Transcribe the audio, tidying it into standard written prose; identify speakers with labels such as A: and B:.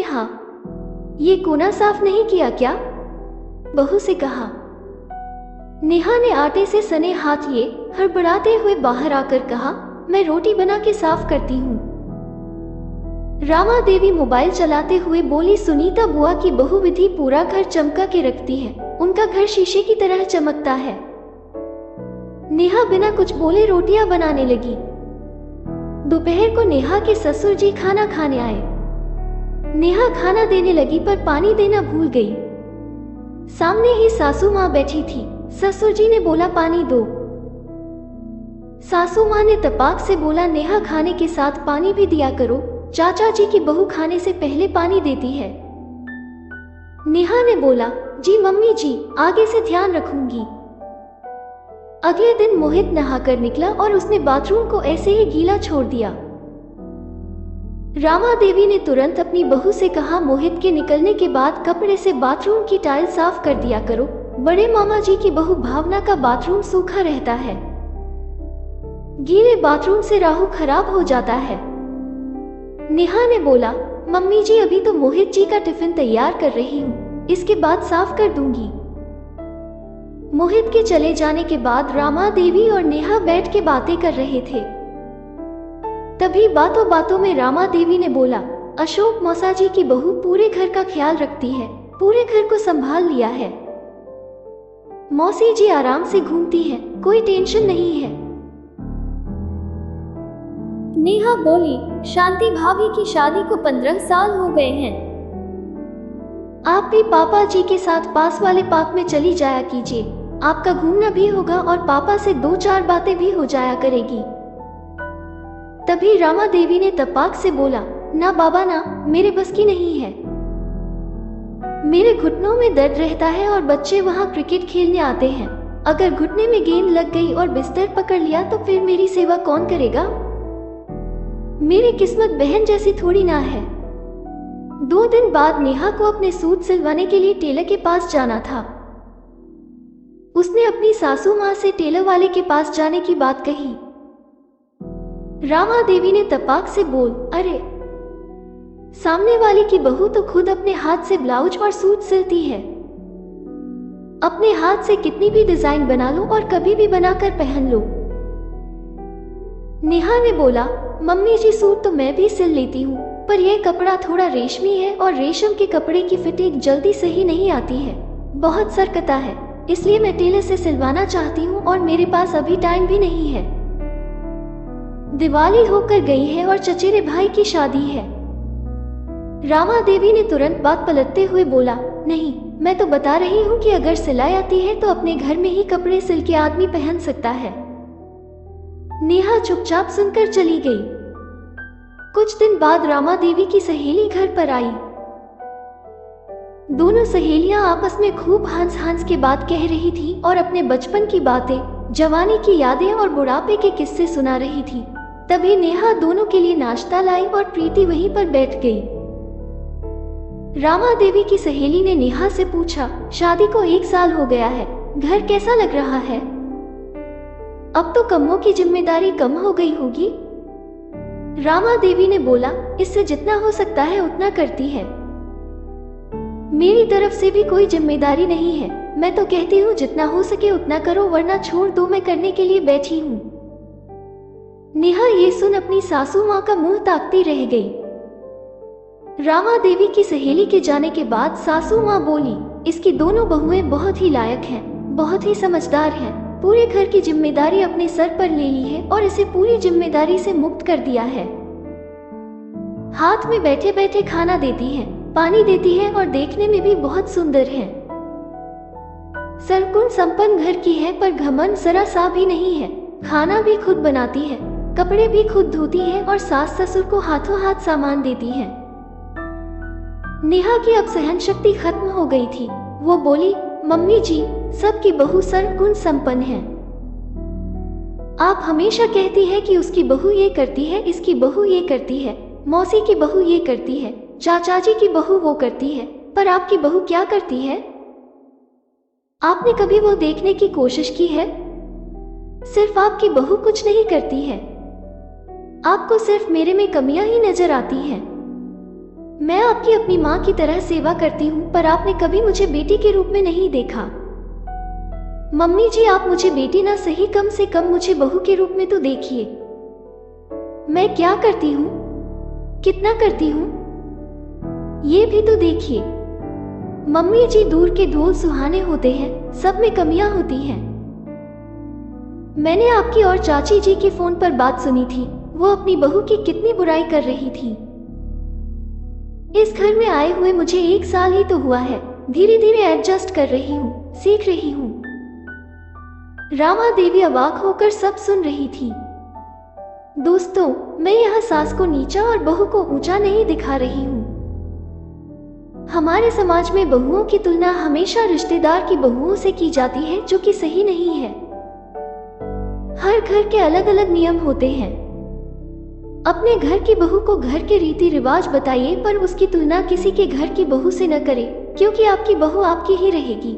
A: हाँ, ये कोना साफ नहीं किया क्या? बहू से कहा। नेहा ने आटे से सने हाथ लिए हड़बड़ाते हुए बाहर आकर कहा, मैं रोटी बना के साफ करती हूँ। रामा देवी मोबाइल चलाते हुए बोली, सुनीता बुआ की बहू विधि पूरा घर चमका के रखती है, उनका घर शीशे की तरह चमकता है। नेहा बिना कुछ बोले रोटियां बनाने लगी। दोपहर को नेहा के ससुर जी खाना खाने आए। नेहा खाना देने लगी पर पानी देना भूल गई। सामने ही सासू माँ बैठी थी। ससुर जी ने बोला, पानी दो। सासू माँ ने तपाक से बोला, नेहा खाने के साथ पानी भी दिया करो, चाचा जी की बहू खाने से पहले पानी देती है। नेहा ने बोला, जी मम्मी जी, आगे से ध्यान रखूंगी। अगले दिन मोहित नहाकर निकला और उसने बाथरूम को ऐसे ही गीला छोड़ दिया। रामा देवी ने तुरंत अपनी बहू से कहा, मोहित के निकलने के बाद कपड़े से बाथरूम की टाइल साफ कर दिया करो, बड़े मामा जी की बहू भावना का बाथरूम सूखा रहता है, गीले बाथरूम से राहु खराब हो जाता है। नेहा ने बोला, मम्मी जी अभी तो मोहित जी का टिफिन तैयार कर रही हूँ, इसके बाद साफ कर दूंगी। मोहित के चले जाने के बाद रामा देवी और नेहा बैठ के बातें कर रहे थे। तभी बातों बातों में रामा देवी ने बोला, अशोक मौसा जी की बहू पूरे घर का ख्याल रखती है, पूरे घर को संभाल लिया है। मौसी जी आराम से घूमती है, कोई टेंशन नहीं है। नेहा बोली, शांति भाभी की शादी को 15 साल हो गए हैं। आप भी पापा जी के साथ पास वाले पार्क में चली जाया कीजिए, आपका घूमना भी होगा और पापा से 2-4 बातें भी हो जाया करेगी। तभी रामा देवी ने तपाक से बोला, ना बाबा ना, मेरे बस की नहीं है, मेरे घुटनों में दर्द रहता है और बच्चे वहाँ क्रिकेट खेलने आते हैं, अगर घुटने में गेंद लग गई और बिस्तर पकड़ लिया तो फिर मेरी सेवा कौन करेगा? मेरी किस्मत बहन जैसी थोड़ी ना है। 2 दिन बाद नेहा को अपने सूट सिलवाने के लिए टेलर के पास जाना था। उसने अपनी सासू माँ से टेलर वाले के पास जाने की बात कही। रामा देवी ने तपाक से बोल, अरे सामने वाली की बहू तो खुद अपने हाथ से ब्लाउज और सूट सिलती है, अपने हाथ से कितनी भी डिजाइन बना लो और कभी भी बनाकर पहन लो। नेहा ने बोला, मम्मी जी सूट तो मैं भी सिल लेती हूँ, पर यह कपड़ा थोड़ा रेशमी है और रेशम के कपड़े की फिटिंग जल्दी सही नहीं आती है, बहुत सरकता है, इसलिए मैं टेलर से सिलवाना चाहती हूँ और मेरे पास अभी टाइम भी नहीं है। दिवाली होकर गई है और चचेरे भाई की शादी है। रामा देवी ने तुरंत बात पलटते हुए बोला, नहीं, मैं तो बता रही हूँ कि अगर सिलाई आती है तो अपने घर में ही कपड़े सिल के आदमी पहन सकता है। नेहा चुपचाप सुनकर चली गई। कुछ दिन बाद रामा देवी की सहेली घर पर आई। दोनों सहेलियां आपस में खूब हंस के बात कह रही थी और अपने बचपन की बातें, जवानी की यादें और बुढ़ापे के किस्से सुना रही थी। तभी नेहा दोनों के लिए नाश्ता लाई और प्रीति वहीं पर बैठ गई। रामा देवी की सहेली ने नेहा से पूछा, शादी को 1 साल हो गया है, घर कैसा लग रहा है? अब तो कम्मों की जिम्मेदारी कम हो गई होगी। रामा देवी ने बोला, इससे जितना हो सकता है उतना करती है, मेरी तरफ से भी कोई जिम्मेदारी नहीं है, मैं तो कहती हूँ जितना हो सके उतना करो, वरना छोड़ दो, मैं करने के लिए बैठी हूँ। नेहा ये सुन अपनी सासू माँ का मुंह ताकती रह गई। रामा देवी की सहेली के जाने के बाद सासू माँ बोली, इसकी दोनों बहुएं बहुत ही लायक हैं, बहुत ही समझदार हैं, पूरे घर की जिम्मेदारी अपने सर पर ले ली है और इसे पूरी जिम्मेदारी से मुक्त कर दिया है। हाथ में बैठे बैठे खाना देती है, पानी देती है और देखने में भी बहुत सुंदर है। सरकुन संपन्न घर की है पर घमंड जरा सा भी नहीं है, खाना भी खुद बनाती है, कपड़े भी खुद धोती है और सास ससुर को हाथों हाथ सामान देती है। नेहा की अब सहन शक्ति खत्म हो गई थी। वो बोली, मम्मी जी, सबकी बहू सरगुण संपन्न है। आप हमेशा कहती है कि उसकी बहू ये करती है, इसकी बहू ये करती है, मौसी की बहू ये करती है, चाचा जी की बहू वो करती है, पर आपकी बहू क्या करती है? आपने कभी वो देखने की कोशिश की है? सिर्फ आपकी बहू कुछ नहीं करती है, आपको सिर्फ मेरे में कमियां ही नजर आती हैं। मैं आपकी अपनी माँ की तरह सेवा करती हूँ, पर आपने कभी मुझे बेटी के रूप में नहीं देखा। मम्मी जी, आप मुझे बेटी ना सही, कम से कम मुझे बहू के रूप में तो देखिए। मैं क्या करती हूँ, कितना करती हूँ, ये भी तो देखिए। मम्मी जी, दूर के धूल सुहाने होते हैं, सब में कमियां होती हैं। मैंने आपकी और चाची जी के फोन पर बात सुनी थी, वो अपनी बहू की कितनी बुराई कर रही थी। इस घर में आए हुए मुझे 1 साल ही तो हुआ है, धीरे धीरे एडजस्ट कर रही हूँ, सीख रही हूँ। रामा देवी अवाक होकर सब सुन रही थी। दोस्तों, मैं यहाँ सास को नीचा और बहू को ऊंचा नहीं दिखा रही हूँ। हमारे समाज में बहुओं की तुलना हमेशा रिश्तेदार की बहुओं से की जाती है, जो कि सही नहीं है। हर घर के अलग अलग नियम होते हैं। अपने घर की बहू को घर के रीति रिवाज बताइए, पर उसकी तुलना किसी के घर की बहू से न करें, क्योंकि आपकी बहू आपकी ही रहेगी।